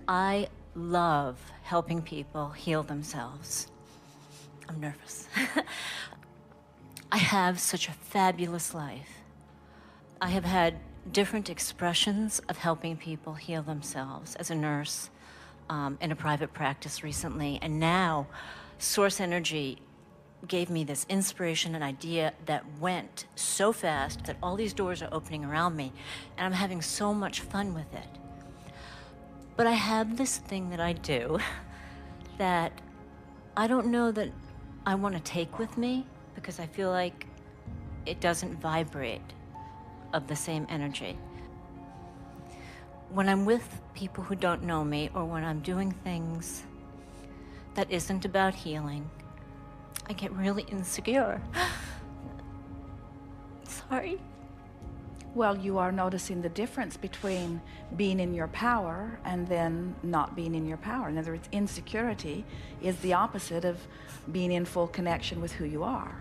I love helping people heal themselves. I'm nervous. I have such a fabulous life. I have had different expressions of helping people heal themselves as a nurse in a private practice recently, and now Source Energy gave me this inspiration and idea that went so fast that all these doors are opening around me, and I'm having so much fun with it. But I have this thing that I do that I don't know that I want to take with me, because I feel like it doesn't vibrate of the same energy. When I'm with people who don't know me, or when I'm doing things that isn't about healing, I get really insecure. Sorry. Well, you are noticing the difference between being in your power and then not being in your power. In other words, insecurity is the opposite of being in full connection with who you are.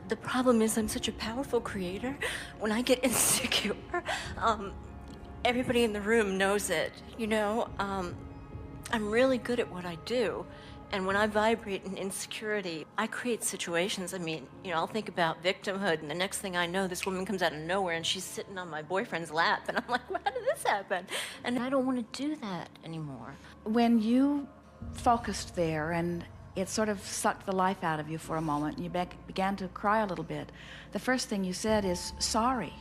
The problem is I'm such a powerful creator. When I get insecure, everybody in the room knows it, you know? I'm really good at what I do. And when I vibrate in insecurity, I create situations. I mean, you know, I'll think about victimhood, and the next thing I know, this woman comes out of nowhere and she's sitting on my boyfriend's lap, and I'm like, well, how did this happen? And I don't want to do that anymore. When you focused there and it sort of sucked the life out of you for a moment, and you began to cry a little bit, the first thing you said is sorry.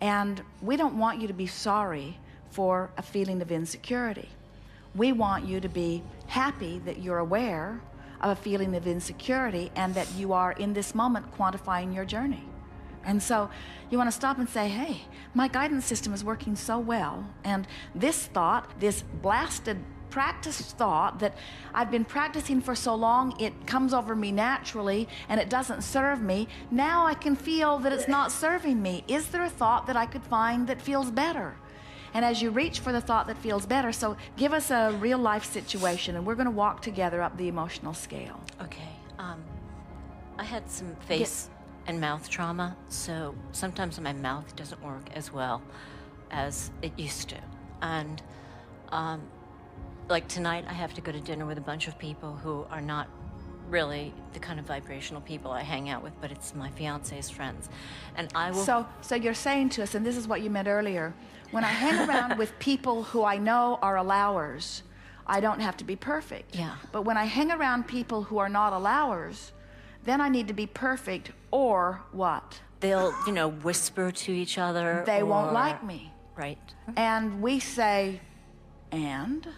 And we don't want you to be sorry for a feeling of insecurity. We want you to be happy that you're aware of a feeling of insecurity and that you are in this moment quantifying your journey. And so you want to stop and say, hey, my guidance system is working so well, and this thought, this blasted practiced thought that I've been practicing for so long, it comes over me naturally and it doesn't serve me. Now I can feel that it's not serving me. Is there a thought that I could find that feels better? And as you reach for the thought that feels better, so give us a real life situation, and we're going to walk together up the emotional scale. Okay. I had some face and mouth trauma, so sometimes my mouth doesn't work as well as it used to. And like tonight, I have to go to dinner with a bunch of people who are not really the kind of vibrational people I hang out with, but it's my fiance's friends. And I will... So you're saying to us, and this is what you meant earlier, when I hang around with people who I know are allowers, I don't have to be perfect. Yeah. But when I hang around people who are not allowers, then I need to be perfect, or what? They'll, you know, whisper to each other. They won't like me. Right. And we say, and?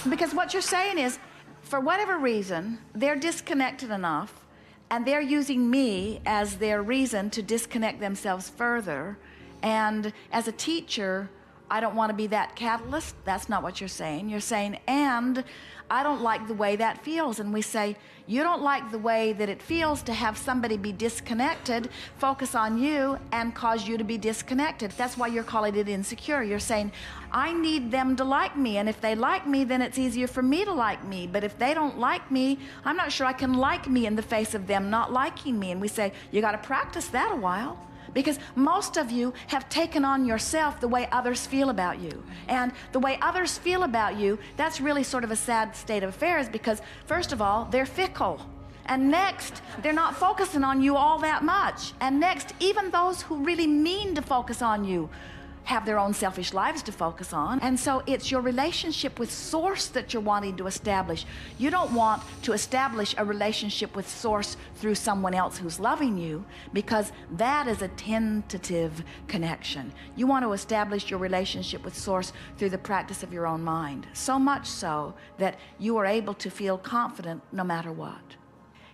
Because what you're saying is, for whatever reason, they're disconnected enough, and they're using me as their reason to disconnect themselves further. And as a teacher, I don't want to be that catalyst. That's not what you're saying. You're saying, and I don't like the way that feels. And we say, you don't like the way that it feels to have somebody be disconnected, focus on you, and cause you to be disconnected. That's why you're calling it insecure. You're saying, I need them to like me, and if they like me, then it's easier for me to like me. But if they don't like me, I'm not sure I can like me in the face of them not liking me. And we say, you got to practice that a while. Because most of you have taken on yourself the way others feel about you. And the way others feel about you, that's really sort of a sad state of affairs, because first of all, they're fickle. And next, they're not focusing on you all that much. And next, even those who really mean to focus on you have their own selfish lives to focus on. And so it's your relationship with Source that you're wanting to establish. You don't want to establish a relationship with Source through someone else who's loving you, because that is a tentative connection. You want to establish your relationship with Source through the practice of your own mind, so much so that you are able to feel confident no matter what.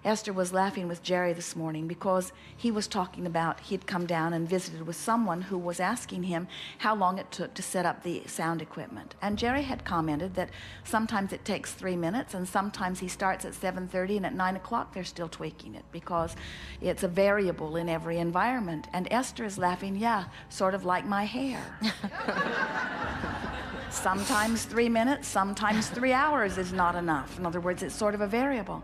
Esther was laughing with Jerry this morning because he was talking about he'd come down and visited with someone who was asking him how long it took to set up the sound equipment. And Jerry had commented that sometimes it takes 3 minutes, and sometimes he starts at 7:30, and at 9 o'clock they're still tweaking it because it's a variable in every environment. And Esther is laughing, yeah, sort of like my hair. Sometimes 3 minutes, sometimes 3 hours is not enough. In other words, it's sort of a variable.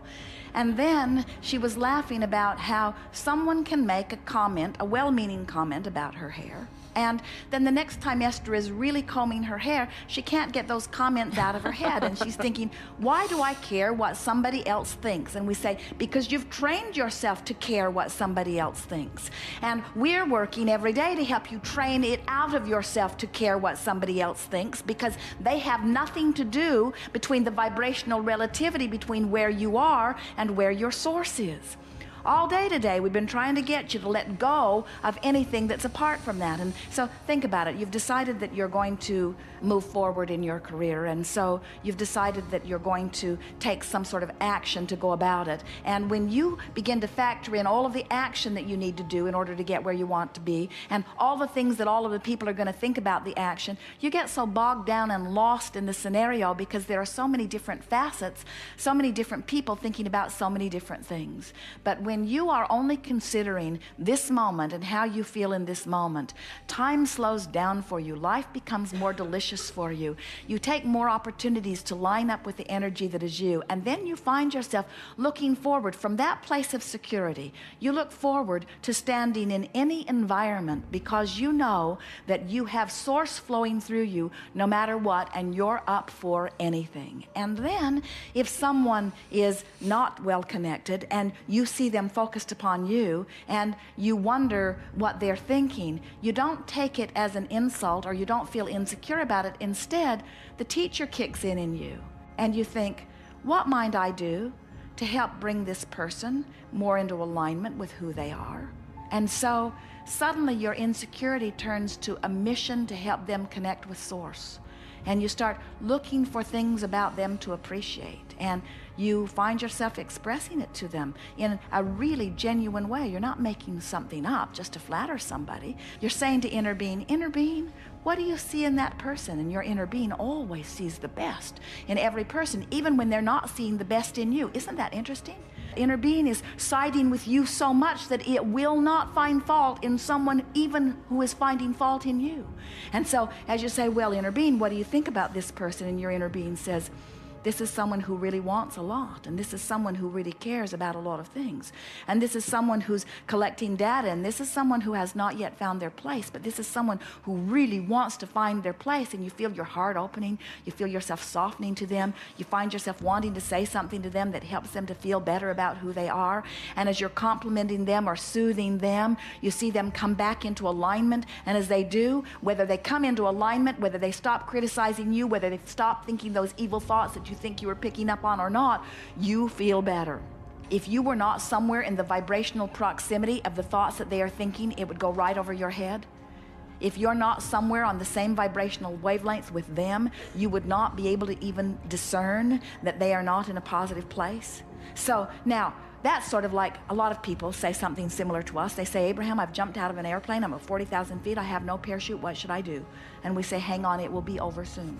And then she was laughing about how someone can make a comment, a well-meaning comment about her hair. And then the next time Esther is really combing her hair, she can't get those comments out of her head. And she's thinking, why do I care what somebody else thinks? And we say, because you've trained yourself to care what somebody else thinks. And we're working every day to help you train it out of yourself to care what somebody else thinks, because they have nothing to do between the vibrational relativity between where you are and where your source is. All day today, we've been trying to get you to let go of anything that's apart from that. And so think about it. You've decided that you're going to move forward in your career. And so you've decided that you're going to take some sort of action to go about it. And when you begin to factor in all of the action that you need to do in order to get where you want to be, and all the things that all of the people are going to think about the action, you get so bogged down and lost in the scenario because there are so many different facets, so many different people thinking about so many different things. But when you are only considering this moment and how you feel in this moment, time slows down for you. Life becomes more delicious for you. You take more opportunities to line up with the energy that is you. And then you find yourself looking forward from that place of security. You look forward to standing in any environment because you know that you have source flowing through you no matter what, and you're up for anything. And then if someone is not well connected and you see them focused upon you and you wonder what they're thinking, you don't take it as an insult or you don't feel insecure about it. Instead, the teacher kicks in you and you think, what might I do to help bring this person more into alignment with who they are? And so suddenly your insecurity turns to a mission to help them connect with source. And you start looking for things about them to appreciate. And you find yourself expressing it to them in a really genuine way. You're not making something up just to flatter somebody. You're saying to inner being, what do you see in that person? And your inner being always sees the best in every person, even when they're not seeing the best in you. Isn't that interesting? Inner being is siding with you so much that it will not find fault in someone even who is finding fault in you. And so as you say, well, inner being, what do you think about this person? And your inner being says, this is someone who really wants a lot, and this is someone who really cares about a lot of things, and this is someone who's collecting data, and this is someone who has not yet found their place, but this is someone who really wants to find their place. And you feel your heart opening, you feel yourself softening to them, you find yourself wanting to say something to them that helps them to feel better about who they are. And as you're complimenting them or soothing them, you see them come back into alignment. And as they do, whether they come into alignment, whether they stop criticizing you, whether they stop thinking those evil thoughts that you think you were picking up on or not, you feel better. If you were not somewhere in the vibrational proximity of the thoughts that they are thinking, it would go right over your head. If you're not somewhere on the same vibrational wavelength with them, you would not be able to even discern that they are not in a positive place. So now, that's sort of like a lot of people say something similar to us. They say, Abraham, I've jumped out of an airplane. I'm at 40,000 feet. I have no parachute. What should I do? And we say, hang on, it will be over soon.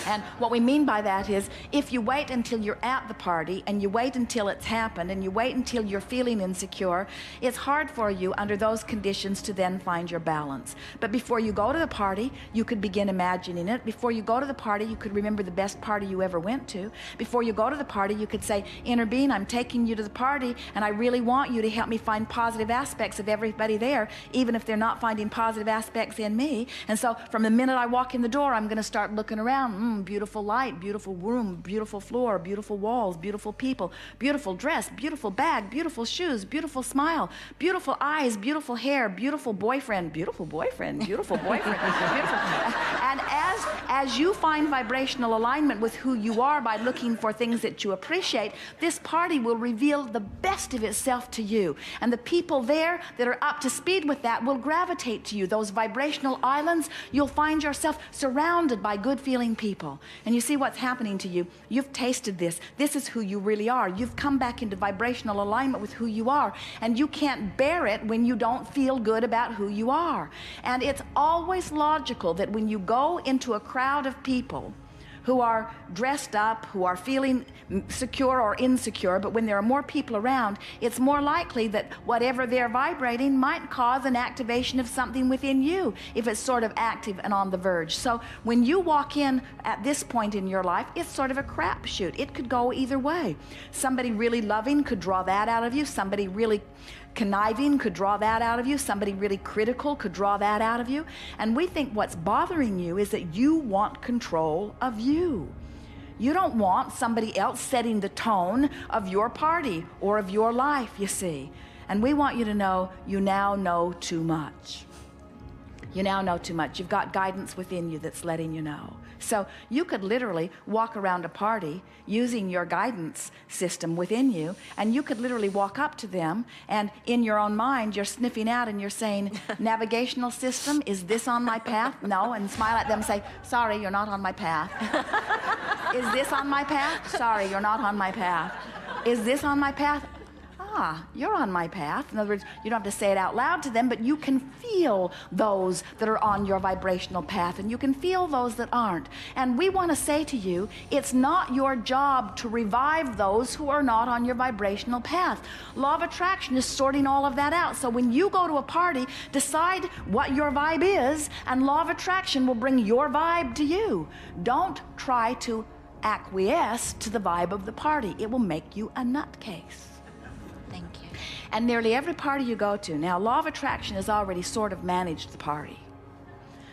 And what we mean by that is, if you wait until you're at the party and you wait until it's happened and you wait until you're feeling insecure, it's hard for you under those conditions to then find your balance. But before you go to the party, you could begin imagining it. Before you go to the party, you could remember the best party you ever went to. Before you go to the party, you could say, inner being, I'm taking you to the party, and I really want you to help me find positive aspects of everybody there, even if they're not finding positive aspects in me. And so from the minute I walk in the door, I'm going to start looking around. Beautiful light, beautiful room, beautiful floor, beautiful walls, beautiful people, beautiful dress, beautiful bag, beautiful shoes, beautiful smile, beautiful eyes, beautiful hair, beautiful boyfriend, beautiful boyfriend, beautiful boyfriend, beautiful. And as you find vibrational alignment with who you are by looking for things that you appreciate, this party will reveal the best of itself to you. And the people there that are up to speed with that will gravitate to you. Those vibrational islands, you'll find yourself surrounded by good-feeling people. And you see what's happening to you. You've tasted this. This is who you really are. You've come back into vibrational alignment with who you are. And you can't bear it when you don't feel good about who you are. And it's always logical that when you go into a crowd of people who are dressed up, who are feeling secure or insecure, but when there are more people around, it's more likely that whatever they're vibrating might cause an activation of something within you if it's sort of active and on the verge. So when you walk in at this point in your life, it's sort of a crapshoot. It could go either way. Somebody really loving could draw that out of you. Somebody really conniving could draw that out of you. Somebody really critical could draw that out of you. And we think what's bothering you is that you want control of you. You don't want somebody else setting the tone of your party or of your life, you see. And we want you to know you now know too much. You now know too much. You've got guidance within you that's letting you know. So you could literally walk around a party using your guidance system within you, and you could literally walk up to them, and in your own mind, you're sniffing out and you're saying, navigational system, is this on my path? No, and smile at them and say, sorry, you're not on my path. Is this on my path? Sorry, you're not on my path. Is this on my path? Ah, you're on my path. In other words, you don't have to say it out loud to them, but you can feel those that are on your vibrational path, and you can feel those that aren't. And we want to say to you, it's not your job to revive those who are not on your vibrational path. Law of attraction is sorting all of that out. So when you go to a party, decide what your vibe is, and law of attraction will bring your vibe to you. Don't try to acquiesce to the vibe of the party. It will make you a nutcase. Thank you. And nearly every party you go to, now law of attraction has already sort of managed the party.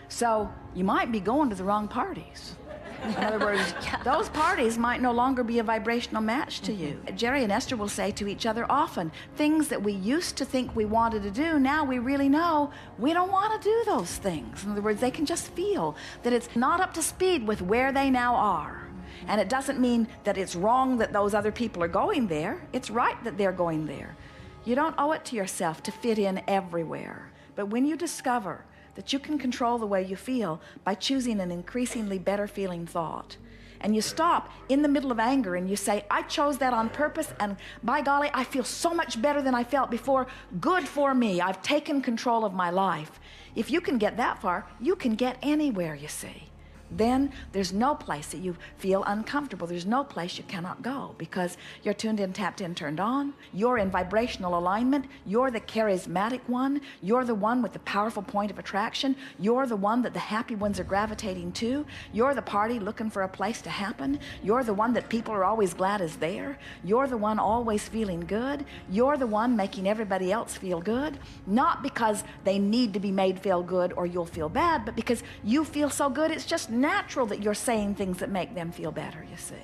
So you might be going to the wrong parties. In other words, those parties might no longer be a vibrational match to you. Jerry and Esther will say to each other often, things that we used to think we wanted to do, now we really know we don't want to do those things. In other words, they can just feel that it's not up to speed with where they now are. And it doesn't mean that it's wrong that those other people are going there. It's right that they're going there. You don't owe it to yourself to fit in everywhere. But when you discover that you can control the way you feel by choosing an increasingly better feeling thought, and you stop in the middle of anger and you say, I chose that on purpose, and by golly, I feel so much better than I felt before. Good for me. I've taken control of my life. If you can get that far, you can get anywhere, you see. Then there's no place that you feel uncomfortable. There's no place you cannot go, because you're tuned in, tapped in, turned on. You're in vibrational alignment. You're the charismatic one. You're the one with the powerful point of attraction. You're the one that the happy ones are gravitating to. You're the party looking for a place to happen. You're the one that people are always glad is there. You're the one always feeling good. You're the one making everybody else feel good, not because they need to be made feel good or you'll feel bad, but because you feel so good, it's just natural that you're saying things that make them feel better, you see.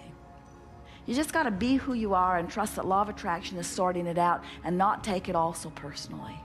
You just got to be who you are and trust that law of attraction is sorting it out and not take it all so personally.